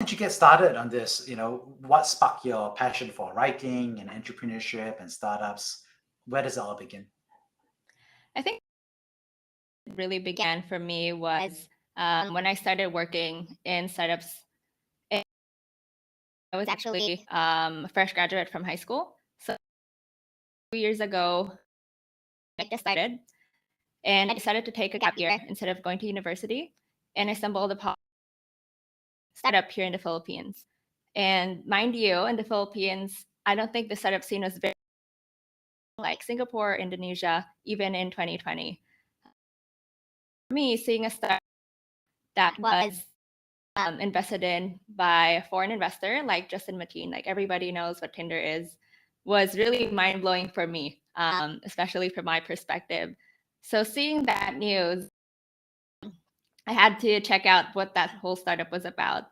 Did you get started on this? What sparked your passion for writing and entrepreneurship and startups? Where does it all begin? I think it really began for me was when I started working in startups. And I was actually a fresh graduate from high school. So 2 years ago, I decided, and I decided to take a gap year instead of going to university. And I stumbled upon a startup here in the Philippines. And mind you, in the Philippines, I don't think the startup scene was very like Singapore, Indonesia, even in 2020. For me, seeing a startup that was invested in by a foreign investor like Justin Mateen, like everybody knows what Tinder is, was really mind blowing for me, especially from my perspective. So seeing that news, I had to check out what that whole startup was about.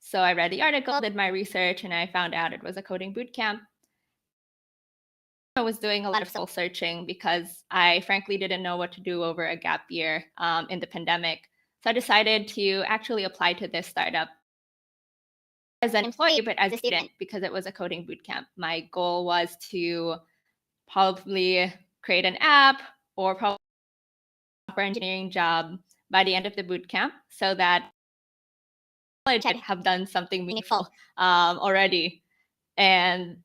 So I read the article, did my research, and I found out it was a coding bootcamp. I was doing a lot of soul searching because I frankly didn't know what to do over a gap year in the pandemic. So I decided to actually apply to this startup as an employee, but as a student because it was a coding bootcamp. My goal was to probably create an app or probably a software engineering job by the end of the bootcamp so that I could have done something meaningful already. And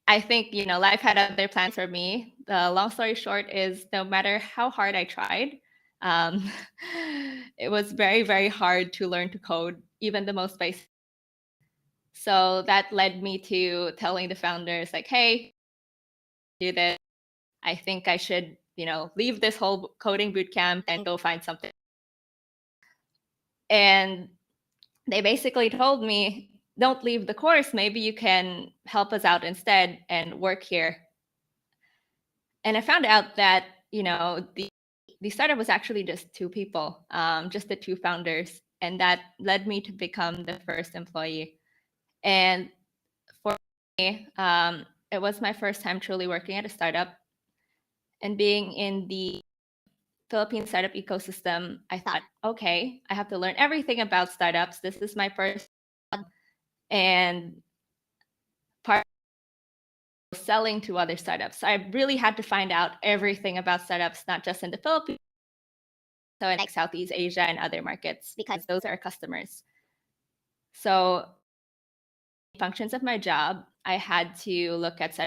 I think, life had other plans for me. The long story short is no matter how hard I tried, um, it was very, very hard to learn to code, even the most basic. So that led me to telling the founders, like, hey, do this. I think I should, leave this whole coding bootcamp and go find something. And they basically told me, don't leave the course. Maybe you can help us out instead and work here. And I found out that, the startup was actually just two people, just the two founders. And that led me to become the first employee. And for me, it was my first time truly working at a startup and being in the Philippine startup ecosystem. I thought, okay, I have to learn everything about startups. This is my first job, and part of selling to other startups. So I really had to find out everything about startups, not just in the Philippines, so in like Southeast Asia and other markets, because those are our customers. So functions of my job, I had to look at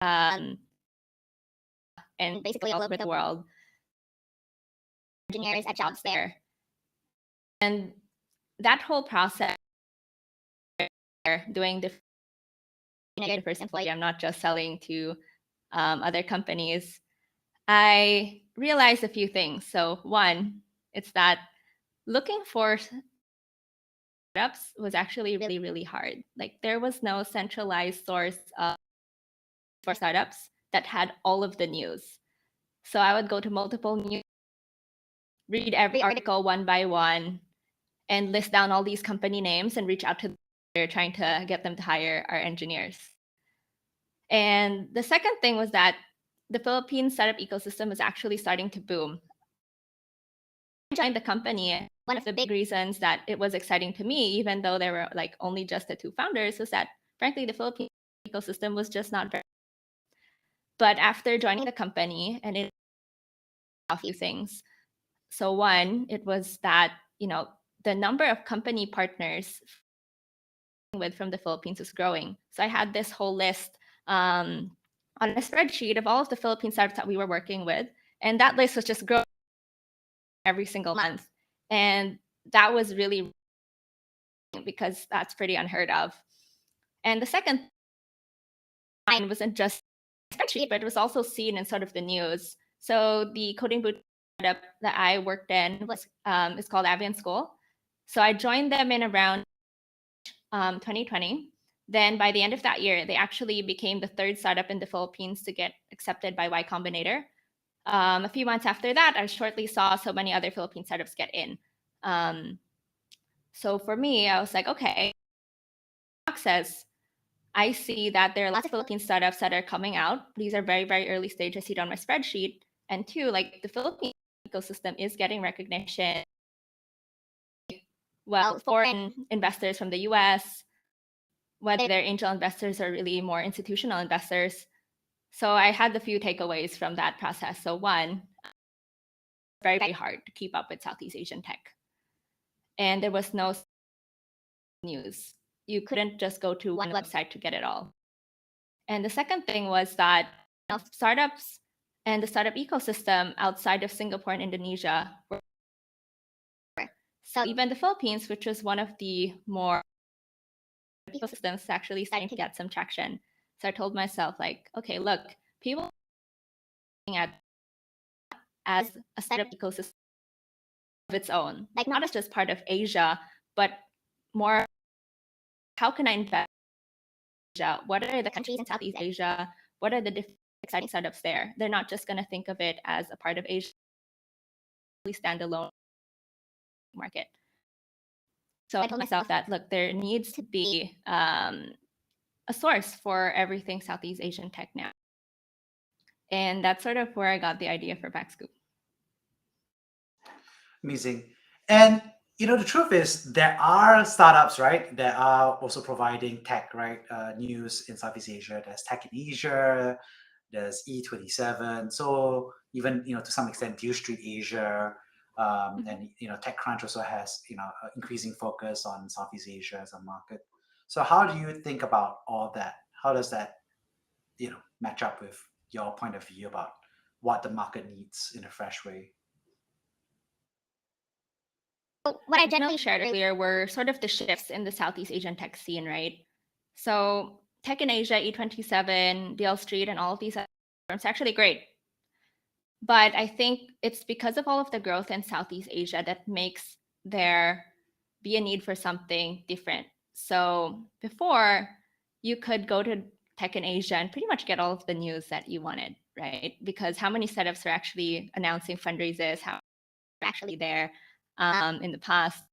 um, and basically all over the world, engineers at jobs there. And that whole process, doing the you're the first employee, I'm not just selling to other companies, I realized a few things. So one, it's that looking for startups was actually really, really hard. Like there was no centralized source for startups that had all of the news. So I would go to multiple news, read every article one by one, and list down all these company names and reach out to them. They're trying to get them to hire our engineers. And the second thing was that the Philippine startup ecosystem was actually starting to boom. I joined the company. One of the big reasons that it was exciting to me, even though there were like only just the two founders, was that frankly the Philippine ecosystem was just not very. But after joining the company, and it a few things. So one, it was that the number of company partners with from the Philippines was growing. So I had this whole list on a spreadsheet of all of the Philippine startups that we were working with, and that list was just growing every single month. And that was really because that's pretty unheard of. And the second line wasn't just a spreadsheet, but it was also seen in sort of the news. So the coding boot startup that I worked in was is called Avion School. So I joined them in around 2020. Then by the end of that year, they actually became the third startup in the Philippines to get accepted by Y Combinator. A few months after that, I shortly saw so many other Philippine startups get in. So for me, I was like, okay, access. I see that there are lots of Philippine startups that are coming out. These are very, very early stage. I see it on my spreadsheet. And two, like the Philippine ecosystem is getting recognition well, foreign investors from the US, whether they're angel investors or really more institutional investors. So I had a few takeaways from that process. So one, very, very hard to keep up with Southeast Asian tech. And there was no news. You couldn't just go to one website to get it all. And the second thing was that startups and the startup ecosystem outside of Singapore and Indonesia were, so even the Philippines, which was one of the more ecosystems, actually starting to get some traction. So I told myself, like, okay, look, people are looking at as a startup ecosystem of its own, like not as just part of Asia, but more, how can I invest in Asia? What are the countries in Southeast Asia? What are the different exciting startups there? They're not just going to think of it as a part of Asia, standalone market. So I told myself that, look, there needs to be a source for everything Southeast Asian tech now. And that's sort of where I got the idea for BackScoop. Amazing. And the truth is there are startups, right, that are also providing tech, right, news in Southeast Asia. There's Tech in Asia, there's E27. So even to some extent, Deal Street Asia, and TechCrunch also has increasing focus on Southeast Asia as a market. So how do you think about all that? How does that match up with your point of view about what the market needs in a fresh way? What I generally shared earlier were sort of the shifts in the Southeast Asian tech scene, right? So Tech in Asia, E27, DL Street, and all of these firms are actually great. But I think it's because of all of the growth in Southeast Asia that makes there be a need for something different. So before, you could go to Tech in Asia and pretty much get all of the news that you wanted, right? Because how many setups are actually announcing fundraisers, how are actually there in the past.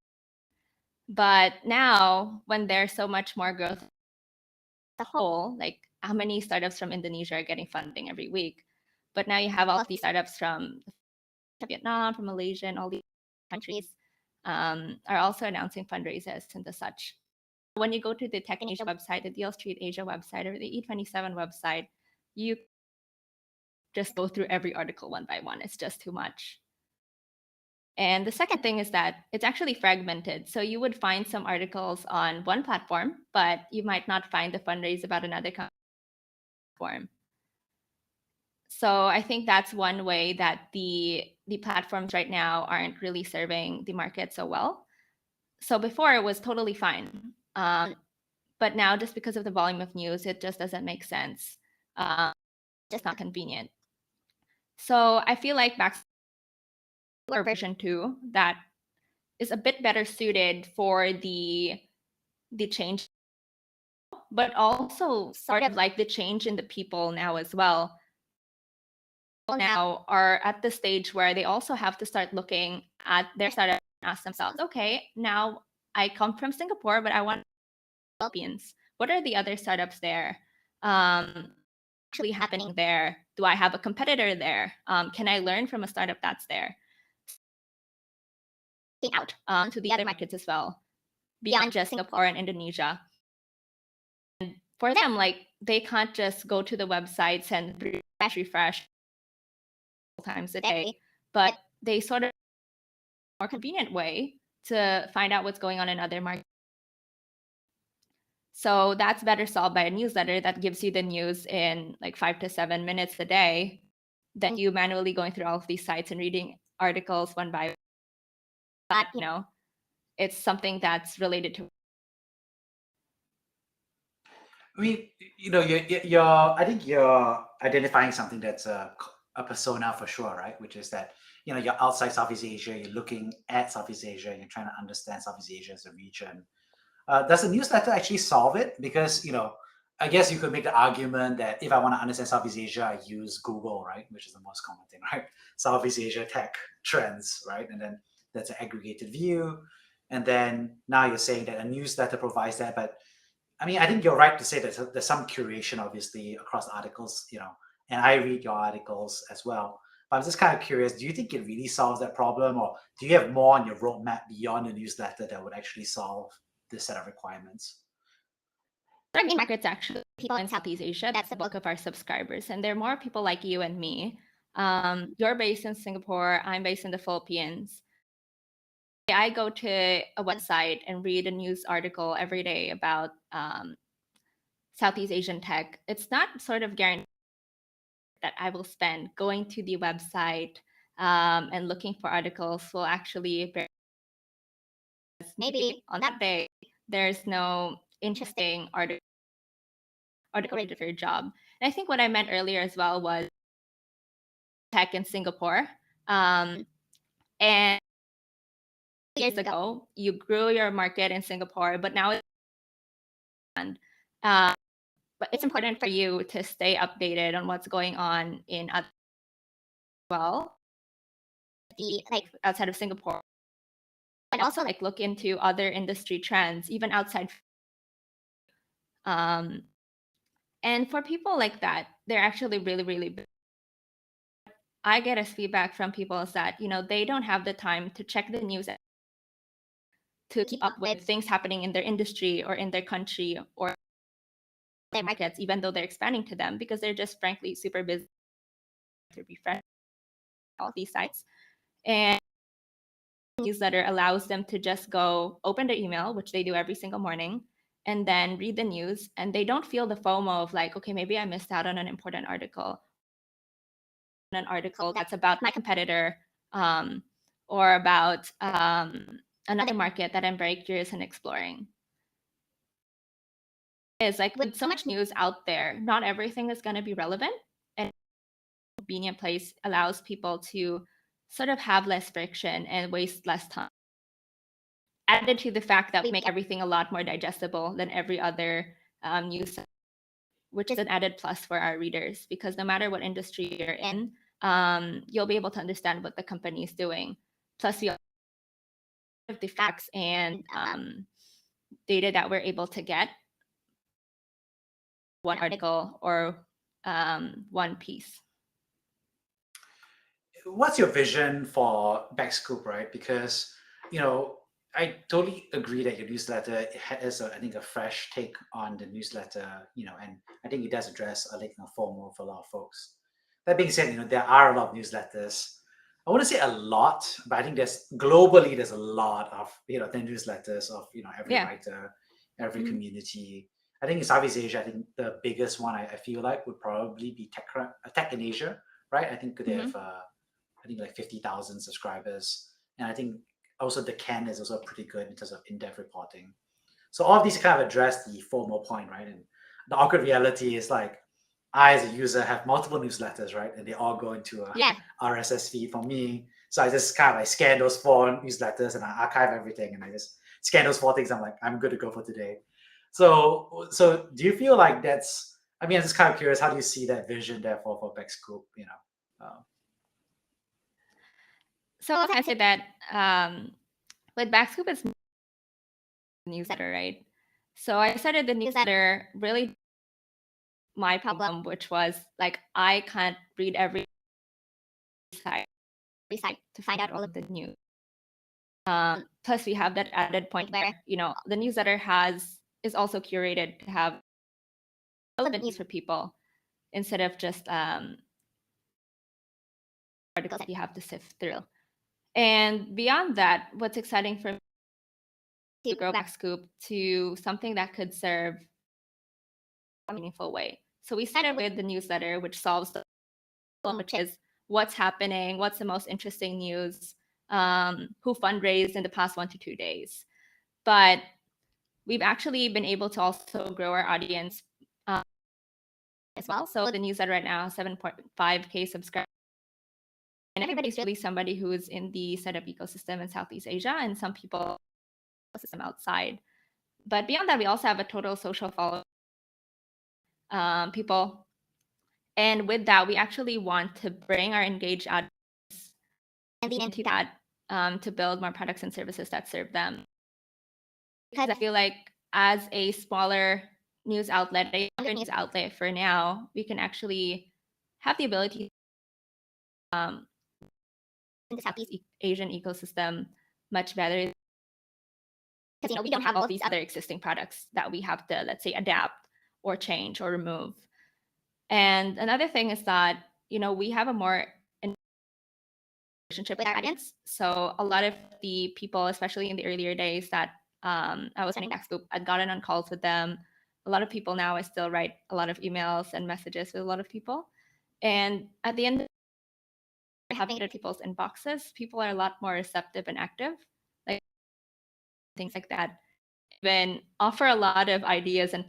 But now, when there's so much more growth as a whole, like how many startups from Indonesia are getting funding every week? But now you have all of these startups from Vietnam, from Malaysia, and all these countries are also announcing fundraisers and the such. When you go to the Tech in Asia website, the Deal Street Asia website, or the E27 website, you just go through every article one by one. It's just too much. And the second thing is that it's actually fragmented. So you would find some articles on one platform, but you might not find the fundraise about another platform. So I think that's one way that the platforms right now aren't really serving the market so well. So before it was totally fine. But now, just because of the volume of news, it just doesn't make sense. Just not convenient. So I feel like BackScoop or version 2 that is a bit better suited for the change, but also sort of like the change in the people now as well. People now are at the stage where they also have to start looking at their startup and ask themselves, okay, now I come from Singapore, but I want Philippines. What are the other startups there? Actually happening there? Do I have a competitor there? Can I learn from a startup that's there? Out to the other markets as well, beyond just Singapore and Indonesia. And for them, like they can't just go to the websites and refresh times a day, but they sort of more convenient way to find out what's going on in other markets. So that's better solved by a newsletter that gives you the news in like 5 to 7 minutes a day than you manually going through all of these sites and reading articles one by one. But, it's something that's related to. I mean, I think you're identifying something that's a persona for sure, right? Which is that, you're outside Southeast Asia, you're looking at Southeast Asia, you're trying to understand Southeast Asia as a region. Does the newsletter actually solve it? Because, I guess you could make the argument that if I want to understand Southeast Asia, I use Google, right? Which is the most common thing, right? Southeast Asia tech trends, right? And then that's an aggregated view. And then now you're saying that a newsletter provides that, but I mean, I think you're right to say that there's some curation, obviously, across articles, and I read your articles as well. But I'm just kind of curious, do you think it really solves that problem, or do you have more on your roadmap beyond the newsletter that would actually solve this set of requirements? Our main market's actually people in Southeast Asia. That's the bulk of our subscribers, and they're more people like you and me. You're based in Singapore. I'm based in the Philippines. I go to a website and read a news article every day about Southeast Asian tech. It's not sort of guaranteed that I will spend going to the website and looking for articles will actually bear. Maybe on that day there's no interesting article related for your job. And I think what I meant earlier as well was tech in Singapore. And years ago, you grew your market in Singapore, but now it's but it's important for you to stay updated on what's going on in other well, like outside of Singapore, and also like look into other industry trends, even outside. Um, and for people like that, they're actually really, really. I get as feedback from people is that they don't have the time to check the news to keep up with things happening in their industry or in their country or their markets, even though they're expanding to them, because they're just frankly super busy to refresh all these sites. And newsletter allows them to just go open their email, which they do every single morning, and then read the news. And they don't feel the FOMO of like, okay, maybe I missed out on an important article, that's about my competitor, or about another market that I'm very curious in exploring. Is like with so much news out there, not everything is going to be relevant, and a convenient place allows people to sort of have less friction and waste less time. Added to the fact that we make everything a lot more digestible than every other news, which is an added plus for our readers, because no matter what industry you're in, you'll be able to understand what the company is doing. Plus, we have the facts and data that we're able to get one article or one piece. What's your vision for BackScoop, right? Because I totally agree that your newsletter has, I think, a fresh take on the newsletter, and I think it does address a FOMO for a lot of folks. That being said, there are a lot of newsletters. I want to say a lot, but I think there's a lot of the newsletters of every writer, every community. I think in Southeast Asia, I think the biggest one I feel like would probably be Tech in Asia, right? I think they have like 50,000 subscribers, and I think also the Can is also pretty good in terms of in-depth reporting. So all of these kind of address the FOMO point, right? And the awkward reality is like I as a user have multiple newsletters, right? And they all go into a RSS feed for me. So I just kind of like scan those 4 newsletters and I archive everything and I just scan those 4 things. I'm like, I'm good to go for today. So do you feel like that's, I mean, I'm just kind of curious, how do you see that vision there for BackScoop, So I say that with BackScoop is newsletter, right? So I started the newsletter really my problem, which was like I can't read every site to find out all of the news. Plus, we have that added point where the newsletter is also curated to have relevant news for people instead of just articles that you have to sift through. And beyond that, what's exciting for me to grow BackScoop to something that could serve a meaningful way. So we started with the newsletter, which solves the problem, which is what's happening, what's the most interesting news, who fundraised in the past 1 to 2 days. But we've actually been able to also grow our audience as well. So the newsletter right now has 7.5K subscribers. And everybody's really somebody who is in the startup ecosystem in Southeast Asia and some people ecosystem outside. But beyond that, we also have a total social follow people. And with that, we actually want to bring our engaged audience and lean into that to build more products and services that serve them. Because I feel like as a smaller news outlet, a younger news outlet for now, we can actually have the ability in the Southeast Asian ecosystem much better because we don't have all these other existing products that we have to, let's say, adapt or change or remove. And another thing is that we have a more relationship with our audience. So a lot of the people, especially in the earlier days that I was running BackScoop, I'd gotten on calls with them. A lot of people now, I still write a lot of emails and messages with a lot of people. And at the end, having it at people's inboxes, people are a lot more receptive and active, like things like that. Even offer a lot of ideas and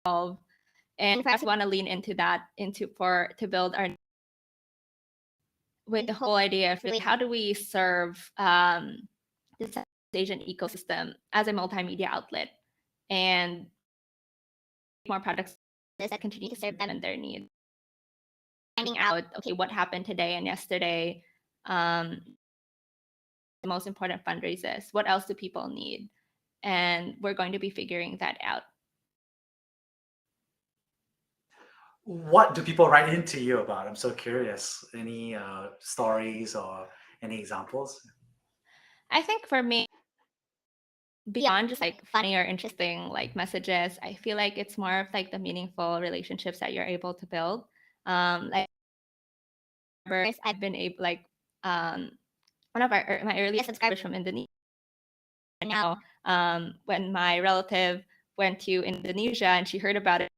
for us, we want to lean into that to build our with the whole idea of really how do we serve this Asian ecosystem as a multimedia outlet and more products that continue to serve them and their needs. Finding out, okay, what happened today and yesterday, the most important fundraisers, what else do people need? And we're going to be figuring that out. What do people write into you about? I'm so curious. Any stories or any examples? I think for me, beyond just like funny or interesting like messages, I feel like it's more of like the meaningful relationships that you're able to build. Like I've been able one of my earliest subscribers from Indonesia. Now, when my relative went to Indonesia and she heard about it,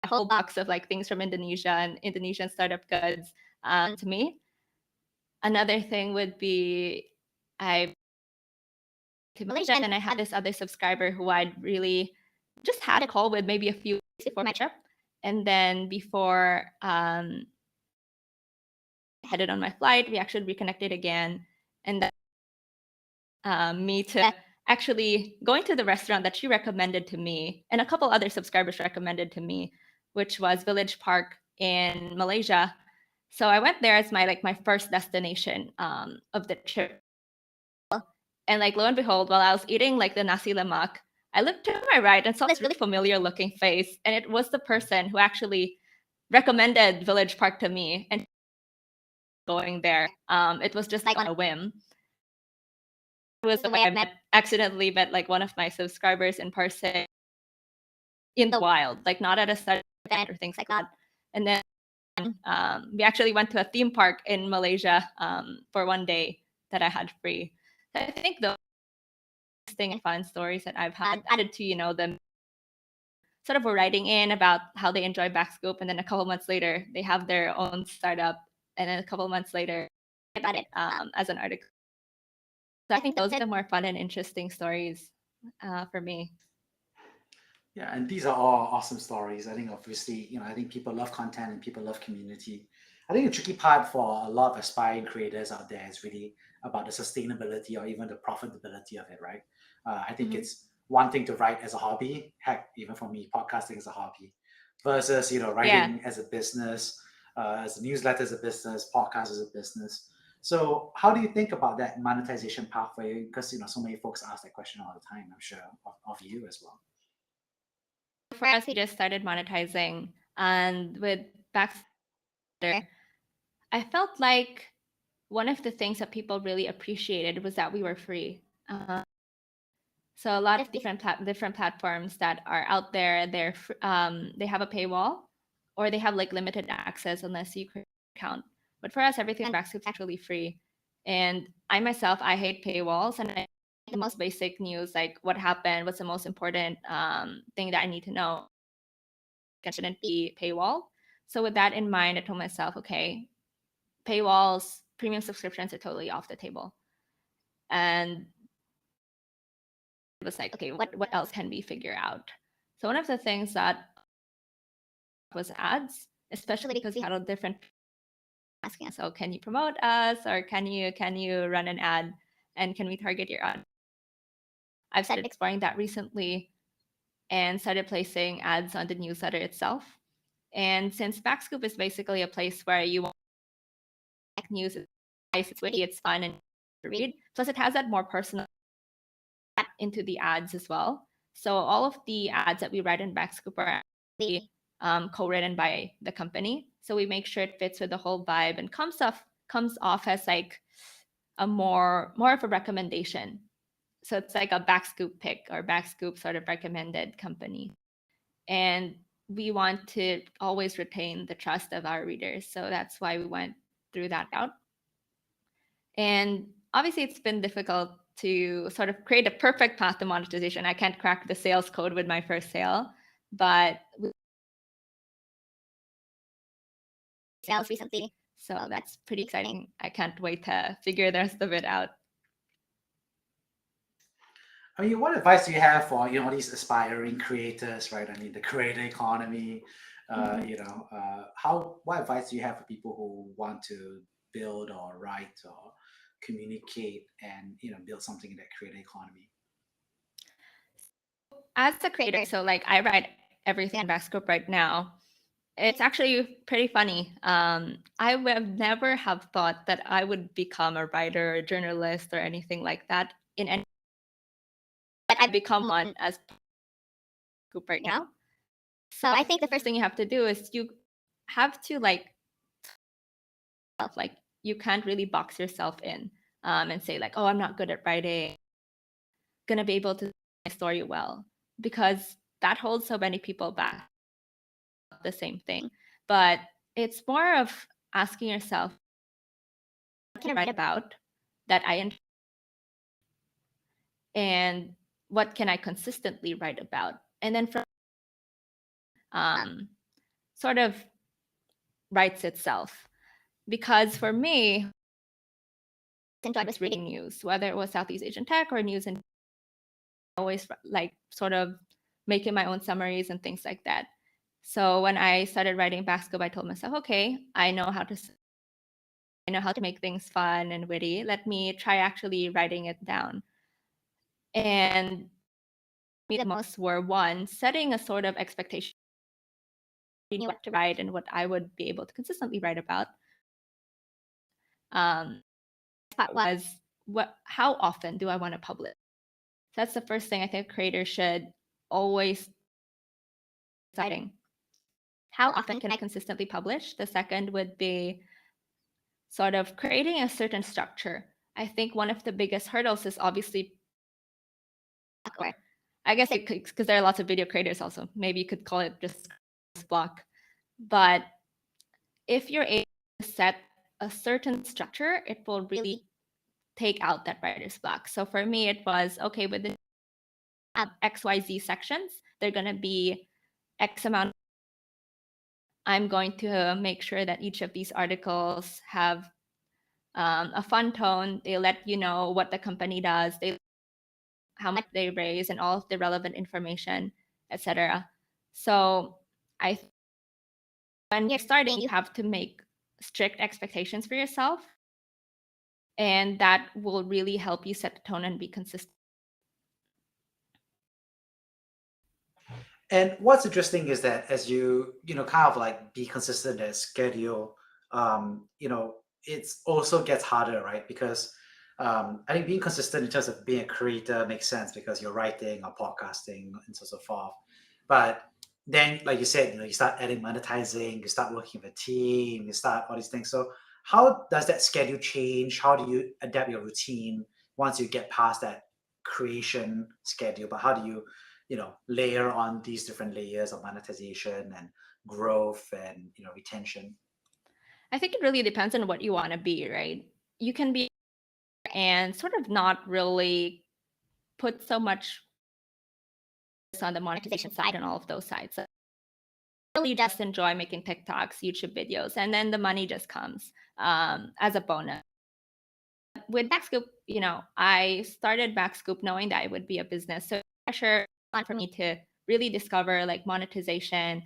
a whole box of like things from Indonesia and Indonesian startup goods to me. Another thing would be I to Malaysia and I had this other subscriber who I'd really just had a call with maybe a few weeks before my trip, and then before headed on my flight, we actually reconnected again, and then me to actually going to the restaurant that she recommended to me, and a couple other subscribers recommended to me, which was Village Park in Malaysia. So I went there as my first destination of the trip. And like lo and behold, while I was eating like the nasi lemak, I looked to my right and saw this really familiar looking face. And it was the person who actually recommended Village Park to me and going there. It was just like on a whim. It was the way I accidentally met like one of my subscribers in person in the wild, like not at a study event or things like that. And then we actually went to a theme park in Malaysia for one day that I had free. So I think those interesting and fun stories that I've had added to them sort of were writing in about how they enjoy BackScoop, and then a couple months later they have their own startup, and then a couple months later about it as an article. So I think those are the more fun and interesting stories for me. Yeah, and these are all awesome stories. I think obviously, I think people love content and people love community. I think the tricky part for a lot of aspiring creators out there is really about the sustainability or even the profitability of it, right? I think it's one thing to write as a hobby. Heck, even for me, podcasting is a hobby, versus writing as a business, as a newsletter as a business, podcast as a business. So, how do you think about that monetization pathway? Because so many folks ask that question all the time. I'm sure of you as well. For us, we just started monetizing, and with Baxter, I felt like one of the things that people really appreciated was that we were free. So a lot of different platforms that are out there, they have a paywall, or they have like limited access unless you create an account. But for us, everything on BackScoop is actually free. And I myself, I hate paywalls, and I the most basic news, like what happened, what's the most important thing that I need to know, it shouldn't be paywall. So with that in mind, I told myself, okay, paywalls, premium subscriptions are totally off the table. And it was like, okay, what else can we figure out? So one of the things that was ads, especially because we had a different asking us, oh, can you promote us, or can you run an ad, and can we target your ad? I've started exploring that recently and started placing ads on the newsletter itself. And since BackScoop is basically a place where you want news, it's witty, it's fun, and to read. Plus, it has that more personal into the ads as well. So all of the ads that we write in BackScoop are actually co-written by the company. So we make sure it fits with the whole vibe and comes off as like a more of a recommendation. So it's like a BackScoop pick or BackScoop sort of recommended company. And we want to always retain the trust of our readers. So that's why we went through that route. And obviously, it's been difficult to sort of create a perfect path to monetization. I can't crack the sales code with my first sale, but sales recently. So that's pretty exciting. I can't wait to figure the rest of it out. I mean, what advice do you have for these aspiring creators, right? I mean, the creator economy. What advice do you have for people who want to build or write or communicate and build something in that creator economy? As a creator, so like I write everything in BackScoop right now. It's actually pretty funny. I would never have thought that I would become a writer, a journalist, or anything like that in any. But I've become one as BackScoop right now. So I think the first thing you have to do is you have to like you can't really box yourself in and say like, oh, I'm not good at writing, gonna be able to tell my story well, because that holds so many people back. The same thing, but it's more of asking yourself, what can I write about that I enjoy, and what can I consistently write about, and then from sort of writes itself. Because for me, I was reading news, whether it was Southeast Asian tech or news, and always like sort of making my own summaries and things like that. So when I started writing BackScoop, I told myself, okay, I know how to make things fun and witty. Let me try actually writing it down. And me the most were, one, setting a sort of expectation, what to write and what I would be able to consistently write about. That was how often do I want to publish? So that's the first thing I think a creator should always deciding. How often can I consistently publish? The second would be sort of creating a certain structure. I think one of the biggest hurdles is obviously, I guess because there are lots of video creators also. Maybe you could call it just block. But if you're able to set a certain structure, it will really take out that writer's block. So for me, it was, okay, with the XYZ sections, they're going to be X amount. I'm going to make sure that each of these articles have a fun tone. They let you know what the company does, how much they raise, and all of the relevant information, etc. So when you're starting, you have to make strict expectations for yourself, and that will really help you set the tone and be consistent. And what's interesting is that as you kind of like be consistent and schedule, it's also gets harder, right? Because I think being consistent in terms of being a creator makes sense because you're writing or podcasting and so on and so forth. But then, like you said, you start adding monetizing, you start working with a team, you start all these things. So how does that schedule change? How do you adapt your routine once you get past that creation schedule? But how do you layer on these different layers of monetization and growth and retention? I think it really depends on what you want to be, right? You can be and sort of not really put so much on the monetization side and all of those sides. So really just enjoy making TikToks, YouTube videos, and then the money just comes as a bonus. With BackScoop, I started BackScoop knowing that it would be a business. So pressure on for me to really discover like monetization,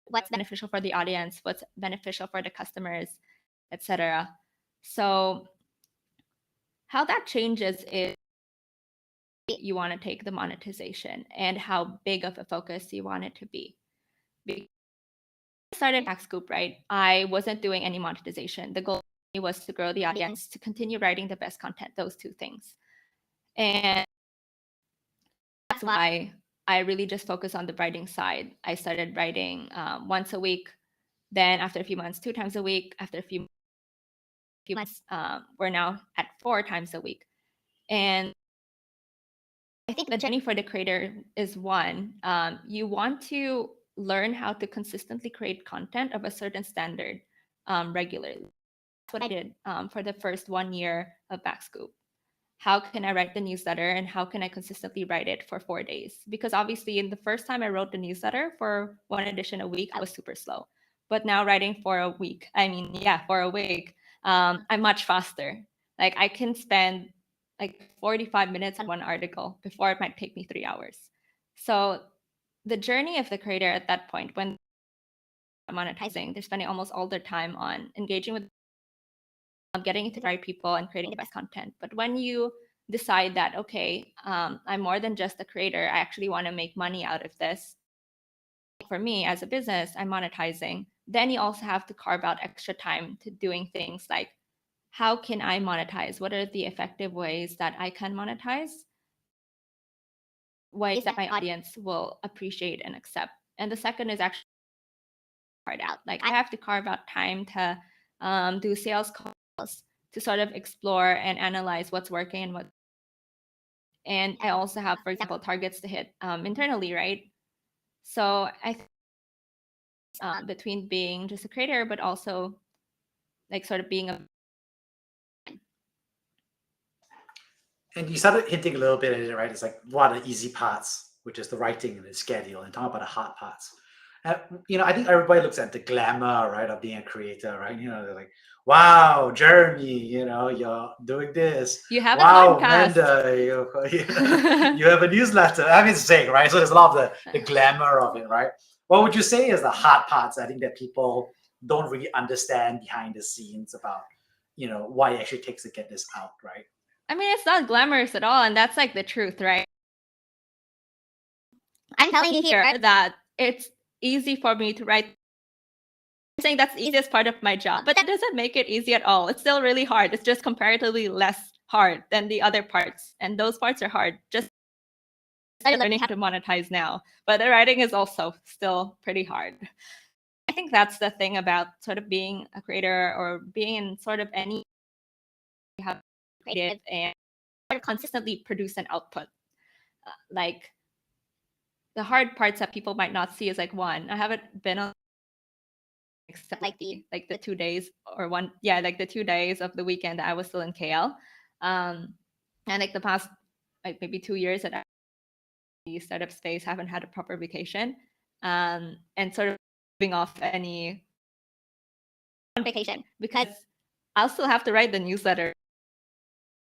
what's beneficial for the audience, what's beneficial for the customers, etc. So how that changes is you want to take the monetization and how big of a focus you want it to be. Because I started BackScoop, right? I wasn't doing any monetization. The goal was to grow the audience, to continue writing the best content, those two things. And that's why I really just focused on the writing side. I started writing once a week. Then after a few months, 2 times a week. After a few months, we're now at 4 times a week. And I think the journey for the creator is one, you want to learn how to consistently create content of a certain standard regularly. That's what I did for the first 1 year of BackScoop. How can I write the newsletter and how can I consistently write it for 4 days? Because obviously, in the first time I wrote the newsletter for one edition a week, I was super slow. But now writing for a week, for a week, I'm much faster. Like I can spend like 45 minutes on one article before it might take me 3 hours. So the journey of the creator at that point, when monetizing, they're spending almost all their time on engaging with getting into the right people and creating the best content. But when you decide that, okay, I'm more than just a creator, I actually want to make money out of this. For me as a business, I'm monetizing. Then you also have to carve out extra time to doing things like, how can I monetize? What are the effective ways that I can monetize? Ways that my audience will appreciate and accept. And the second is actually part out. Like I have to carve out time to do sales calls to sort of explore and analyze what's working and what. And I also have, for example, targets to hit internally, right? So I think between being just a creator, but also like sort of being a. And you started hinting a little bit at it, right? It's like what are the easy parts, which is the writing and the schedule, and talk about the hard parts. I think everybody looks at the glamour, right, of being a creator, right? They're like, "Wow, Jeremy, you're doing this. You have a Wow, podcast. Amanda, you have a newsletter." I mean, it's saying, right? So there's a lot of the glamour of it, right? What would you say is the hard parts? I think that people don't really understand behind the scenes about, why it actually takes to get this out, right? I mean, it's not glamorous at all, and that's like the truth, right? I'm telling you here that it's easy for me to write. I'm saying that's the easiest part of my job, but that doesn't make it easy at all. It's still really hard. It's just comparatively less hard than the other parts, and those parts are hard. Just started learning how to monetize now, but the writing is also still pretty hard. I think that's the thing about sort of being a creator or being in sort of any you have creative and sort of consistently produce an output. Like the hard parts that people might not see is like one, I haven't been on except like the 2 days or like the 2 days of the weekend that I was still in KL. And like the past like maybe 2 years that the startup space haven't had a proper vacation. And sort of moving off any vacation because I'll still have to write the newsletter.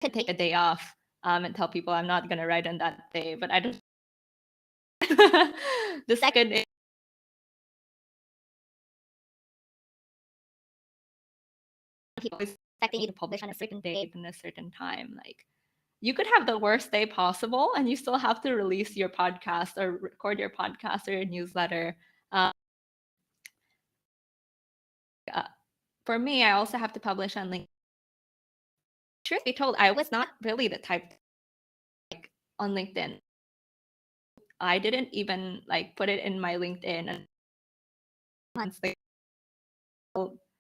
I could take a day off and tell people I'm not gonna write on that day, but I don't. The second is people expecting you to publish on a certain date and a certain time. Like you could have the worst day possible and you still have to release your podcast or record your podcast or your newsletter. For me, I also have to publish on LinkedIn. Truth be told, I was not really the type like on LinkedIn. I didn't even like put it in my LinkedIn and months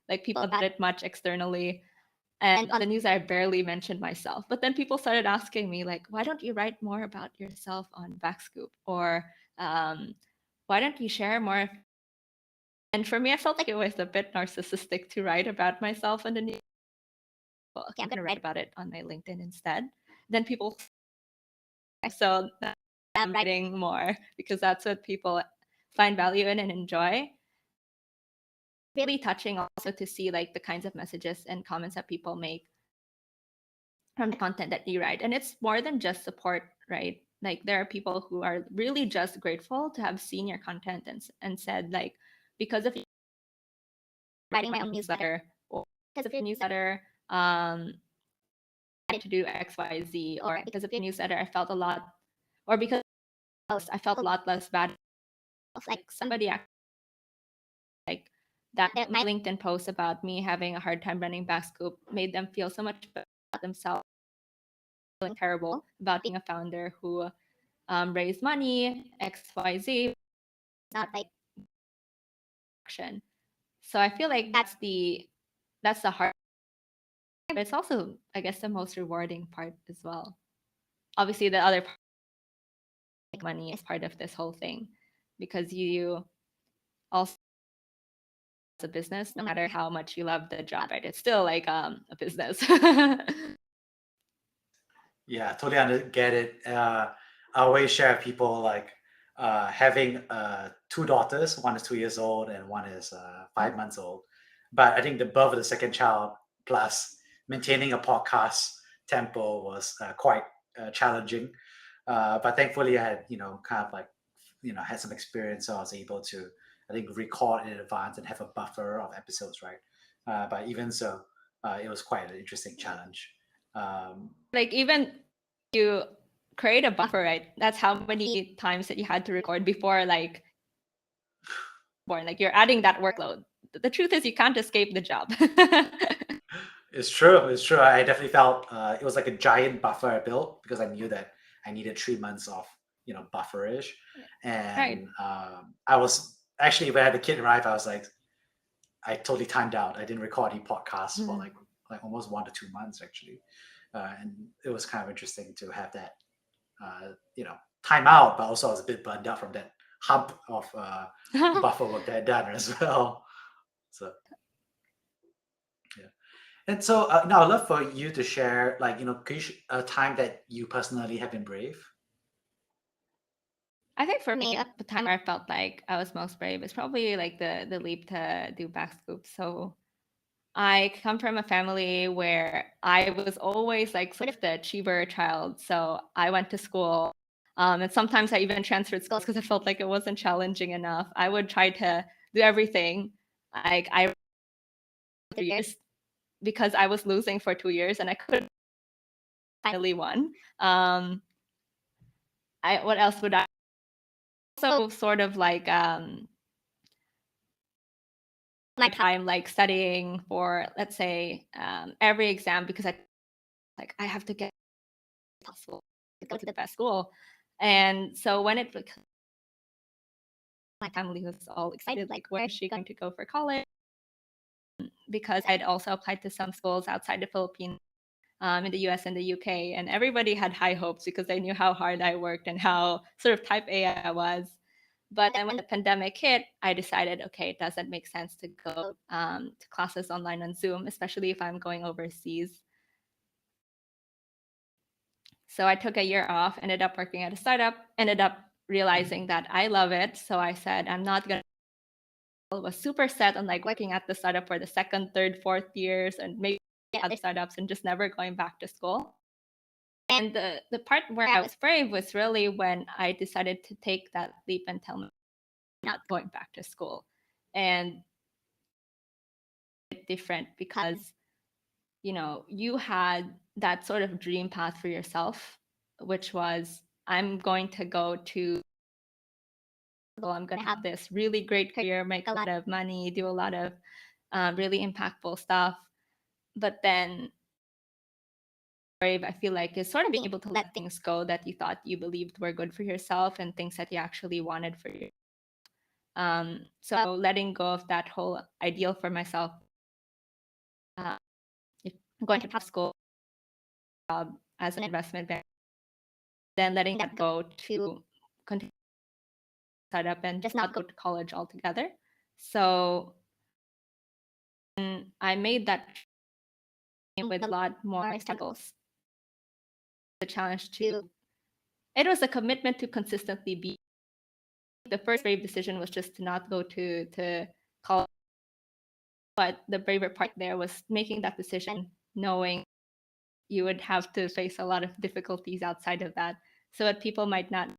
like people about it much externally. And on the news, I barely mentioned myself. But then people started asking me, like, why don't you write more about yourself on BackScoop? Or why don't you share more? And for me, I felt like it was a bit narcissistic to write about myself on the news. Well, okay, I'm going to write about it on my LinkedIn instead. Then people, so I'm writing more because that's what people find value in and enjoy. Really touching also to see like the kinds of messages and comments that people make from the content that you write. And it's more than just support, right? Like there are people who are really just grateful to have seen your content and said like, because of writing my own newsletter or because of your newsletter, I had to do XYZ, or because of your newsletter, I felt a lot, or because I felt a lot less bad. Like somebody like that my LinkedIn post about me having a hard time running BackScoop made them feel so much better about themselves, feeling terrible about being a founder who raise money, XYZ, not like action. So I feel like that's the hard, but it's also, I guess, the most rewarding part as well. Obviously, the other part, like money, is part of this whole thing, because you also, as a business, no matter how much you love the job, right? It's still like a business. Yeah, totally get it. I always share with people like having two daughters. One is 2 years old and one is 5 months old. But I think the birth of the second child plus maintaining a podcast tempo was quite challenging. But thankfully, I had kind of like had some experience, so I was able to I think record in advance and have a buffer of episodes, right? But even so, it was quite an interesting challenge. Like even you create a buffer, right? That's how many times that you had to record before like born. Like you're adding that workload. The truth is you can't escape the job. It's true. It's true. I definitely felt it was like a giant buffer I built because I knew that I needed 3 months of bufferish, Right. and I was actually when I had the kid arrive, I was like, I totally timed out. I didn't record any podcasts for like almost 1 to 2 months actually, and it was kind of interesting to have that time out, but also I was a bit burned out from that hump of buffer work that I had done as well. So yeah. And so now I'd love for you to share, like, could you a time that you personally have been brave? I think for me, at the time where I felt like I was most brave is probably like the leap to do BackScoop. So I come from a family where I was always like sort of the achiever child. So I went to school, and sometimes I even transferred schools because I felt like it wasn't challenging enough. I would try to do everything. Like I 3 years because I was losing for 2 years and I could finally won. I what else would I also sort of like my time like studying for, let's say, every exam because I have to get possible to go to the best school. And so when it my family was all excited, like where is she going to go for college? Because I'd also applied to some schools outside the Philippines, in the US and the UK, and everybody had high hopes because they knew how hard I worked and how sort of type A I was. But then when the pandemic hit, I decided, okay, it doesn't make sense to go to classes online on Zoom, especially if I'm going overseas. So I took a year off, ended up working at a startup, ended up realizing that I love it. So I said, I'm not going to, was super set on like working at the startup for the second, third, fourth years and maybe other startups and just never going back to school. And the part where I was brave was really when I decided to take that leap and tell me not going back to school. And it's different because, you had that sort of dream path for yourself, which was I'm going to go to I'm going to have this really great career, make a lot of money, do a lot of really impactful stuff. But then brave, I feel like, is sort of being able to let things go that you thought you believed were good for yourself and things that you actually wanted for you. So letting go of that whole ideal for myself, uh, if I'm going to top school job as an investment bank, then letting that go to continue startup and just not go to college altogether. So I made that with a lot more struggles. The challenge to it was a commitment to consistently be. The first brave decision was just to not go to college, but the braver part there was making that decision, knowing you would have to face a lot of difficulties outside of that. So that people might not,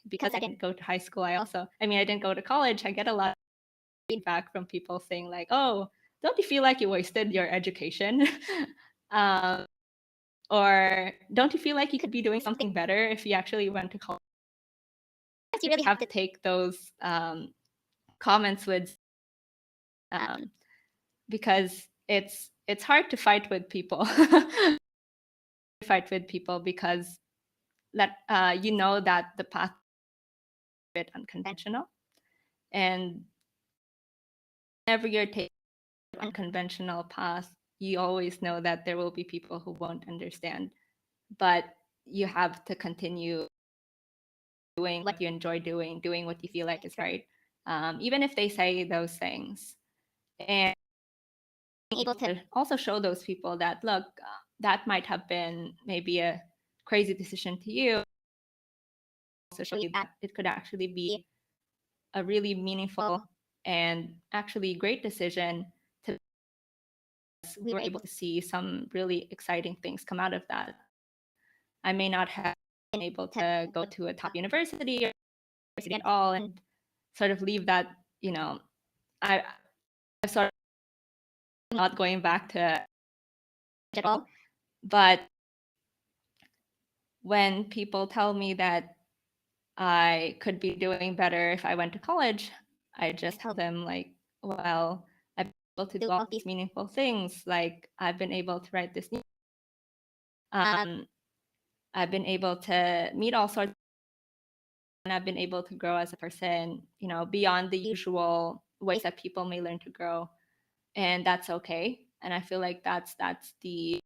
because I didn't go to high school. I didn't go to college. I get a lot of feedback from people saying like, "Oh, don't you feel like you wasted your education?" um, or don't you feel like you could be doing something better if you actually went to college? You really have to take those comments with, um, because it's hard to fight with people. Fight with people because that you know that the path is a bit unconventional, and whenever you're taking an unconventional path, you always know that there will be people who won't understand, but you have to continue doing what you enjoy doing what you feel like is right, even if they say those things. And being able to also show those people that, look, that might have been maybe a crazy decision to you, also show you that it could actually be a really meaningful and actually great decision to, we were able to see some really exciting things come out of that. I may not have been able to go to a top university or university at all and sort of leave that, I've sort of not going back to at all. But when people tell me that I could be doing better if I went to college, I just tell them, like, well, I've been able to do all these meaningful things. Like, I've been able to write this, I've been able to meet all sorts, and I've been able to grow as a person, beyond the usual ways that people may learn to grow. And that's okay. And I feel like that's the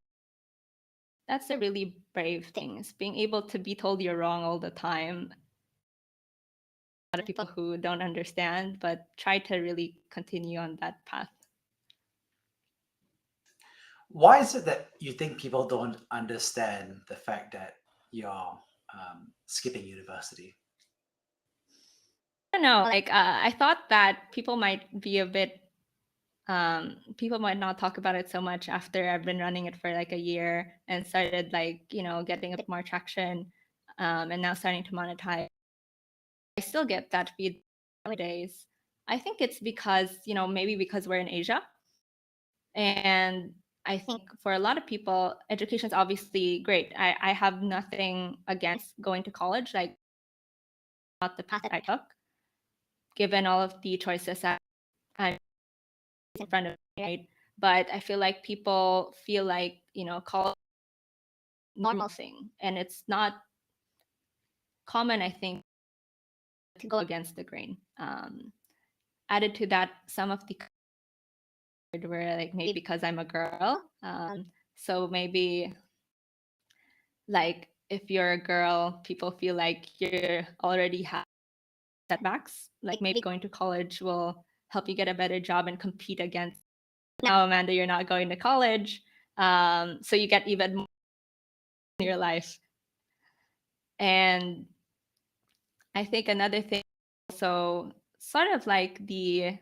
really brave thing, is being able to be told you're wrong all the time. A lot of people who don't understand, but try to really continue on that path. Why is it that you think people don't understand the fact that you're skipping university? I don't know. Like, I thought that people might be a bit, people might not talk about it so much after I've been running it for like a year and started, like, getting a bit more traction, and now starting to monetize. I still get that feedback nowadays. I think it's because, maybe because we're in Asia. And I think for a lot of people, education is obviously great. I have nothing against going to college, like, not the path that I took, given all of the choices that I'm in front of me, right? But I feel like people feel like, college is a normal thing. And it's not common, I think, to go against the grain. Added to that, some of the were like, maybe because I'm a girl. So maybe, like, if you're a girl, people feel like you already have setbacks. Like, maybe going to college will help you get a better job and compete against. Now, Amanda, you're not going to college, so you get even more in your life. And I think another thing, also sort of like the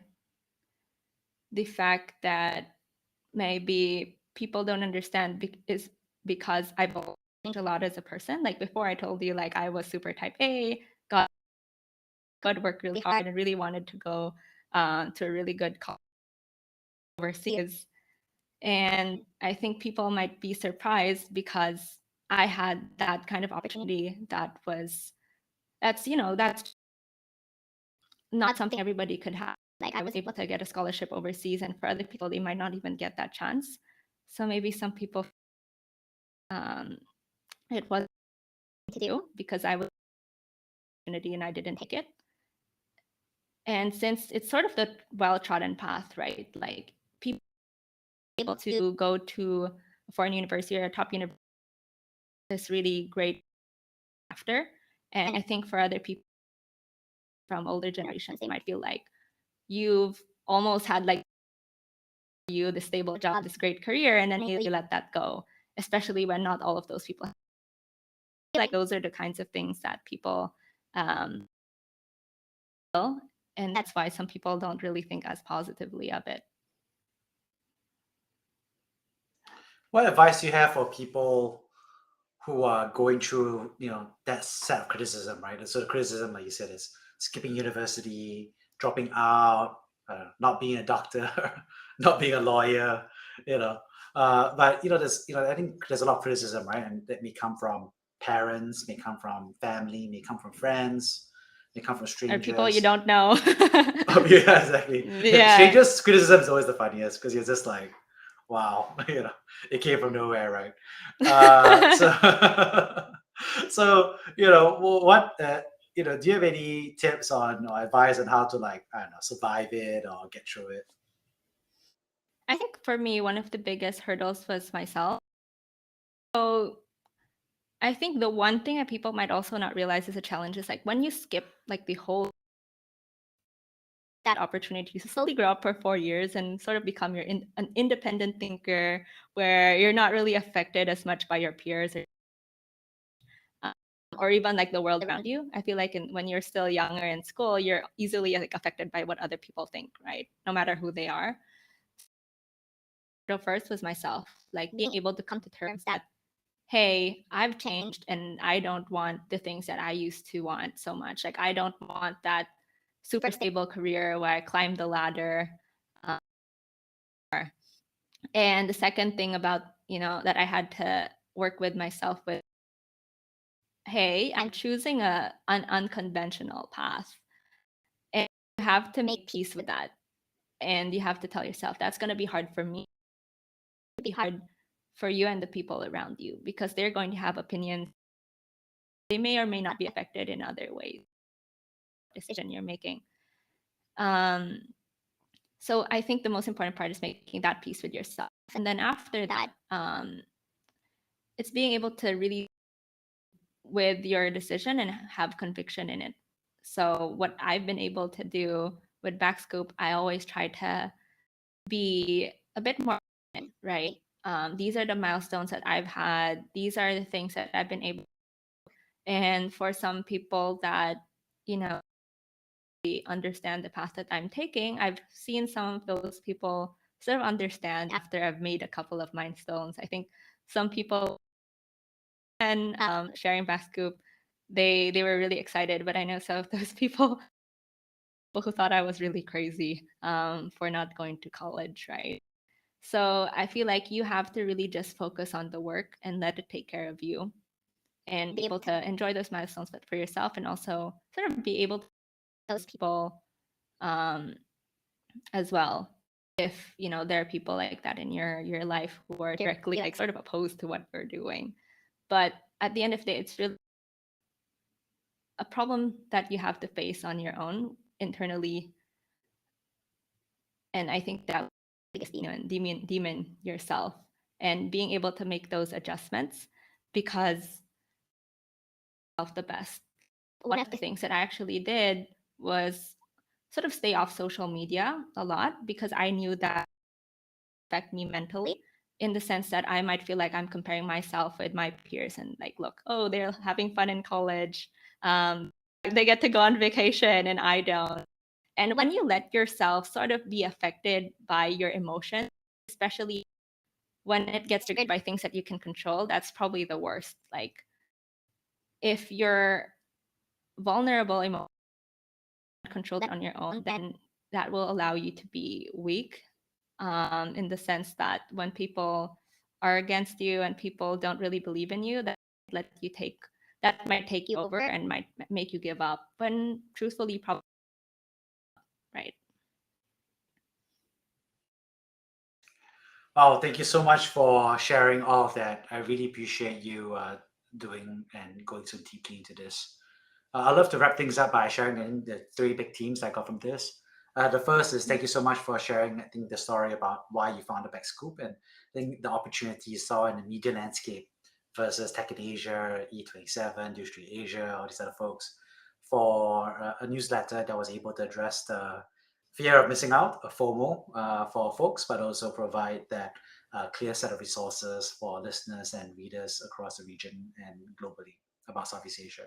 fact that maybe people don't understand is because I've changed a lot as a person. Like, before, I told you, like, I was super type A, got good, worked really hard, and really wanted to go to a really good college overseas. And I think people might be surprised because I had that kind of opportunity that's not something everybody could have. Like, I was able to get a scholarship overseas, and for other people, they might not even get that chance. So maybe some people, it was to do because I was opportunity and I didn't take it. And since it's sort of the well-trodden path, right? Like, people are able to go to a foreign university or a top university is really great after. And I think for other people from older generations, they might feel like you've almost had, like, you the stable job, this great career, and then you let that go, especially when not all of those people. I feel like those are the kinds of things that people feel, and that's why some people don't really think as positively of it. What advice do you have for people who are going through, that set of criticism, right? So the criticism, like you said, is skipping university, dropping out, not being a doctor, not being a lawyer, you know. But there's, I think there's a lot of criticism, right? And that may come from parents, may come from family, may come from friends, may come from Or people you strangers. don't know. Oh, yeah, exactly. Yeah. Strangers' criticism is always the funniest because you're just like, wow, it came from nowhere, right? So So, what, do you have any tips on or advice on how to, like, I don't know, survive it or get through it? I think for me, one of the biggest hurdles was myself. So I think the one thing that people might also not realize is a challenge is like when you skip like the whole that opportunity to slowly grow up for 4 years and sort of become an independent thinker where you're not really affected as much by your peers um, or even like the world around you. I feel like when you're still younger in school, you're easily like affected by what other people think, right? No matter who they are. So first was myself, like being able to come to terms that, hey, I've changed and I don't want the things that I used to want so much. Like I don't want that super stable career where I climb the ladder. Um, and the second thing about, that I had to work with myself with, hey, I'm choosing an unconventional path. And you have to make peace with that. And you have to tell yourself that's going to be hard for me, it'll be hard for you and the people around you because they're going to have opinions. They may or may not be affected in other ways. Decision you're making. Um, so I think the most important part is making that peace with yourself. And then after that, it's being able to really with your decision and have conviction in it. So what I've been able to do with BackScoop, I always try to be a bit more right. These are the milestones that I've had. These are the things that I've been able. And for some people that you know understand the path that I'm taking, I've seen some of those people sort of understand after I've made a couple of milestones. I think some people and sharing BackScoop, they were really excited, but I know some of those people who thought I was really crazy for not going to college, right? So I feel like you have to really just focus on the work and let it take care of you and be able to enjoy those milestones but for yourself and also sort of be able to those people um, as well if there are people like that in your life who are directly like sort of opposed to what we're doing. But at the end of the day, it's really a problem that you have to face on your own internally. And I think that biggest demon yourself and being able to make those adjustments because of the best. One of the things that I actually did was sort of stay off social media a lot because I knew that affect me mentally in the sense that I might feel like I'm comparing myself with my peers and like, look, oh, they're having fun in college. They get to go on vacation and I don't. And when you let yourself sort of be affected by your emotions, especially when it gets triggered by things that you can control, that's probably the worst. Like if you're vulnerable emotionally, control that on your own, then that will allow you to be weak in the sense that when people are against you and people don't really believe in you, that might take you over and might make you give up. When truthfully, probably right. Oh, thank you so much for sharing all of that. I really appreciate you doing and going so deeply into this. I'd love to wrap things up by sharing, I think, the three big themes I got from this. The first is thank you so much for sharing, I think, the story about why you found the BackScoop and I think the opportunity you saw in the media landscape versus Tech in Asia, E27, Digital Asia, all these other folks for a newsletter that was able to address the fear of missing out, a FOMO for folks, but also provide that clear set of resources for listeners and readers across the region and globally about Southeast Asia.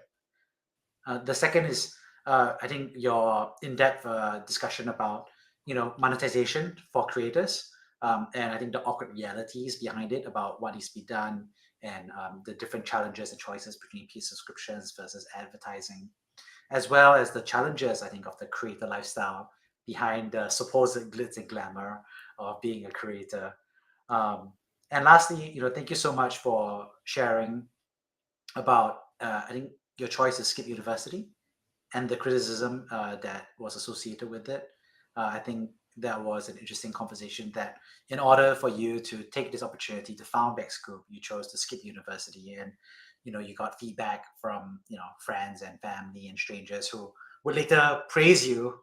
The second is, I think, your in-depth discussion about monetization for creators, and I think the awkward realities behind it about what needs to be done and the different challenges and choices between paid subscriptions versus advertising, as well as the challenges I think of the creator lifestyle behind the supposed glitz and glamour of being a creator. Um, and lastly, thank you so much for sharing about I think your choice to skip university and the criticism that was associated with it. I think that was an interesting conversation that in order for you to take this opportunity to found BackScoop, you chose to skip university. And you got feedback from friends and family and strangers who would later praise you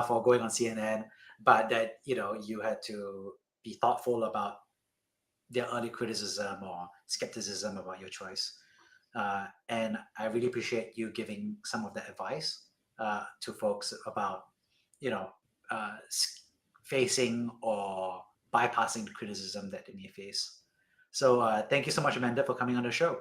for going on CNN, but that you had to be thoughtful about their early criticism or skepticism about your choice. And I really appreciate you giving some of that advice to folks about, you know, facing or bypassing the criticism that they may face. So thank you so much, Amanda, for coming on the show.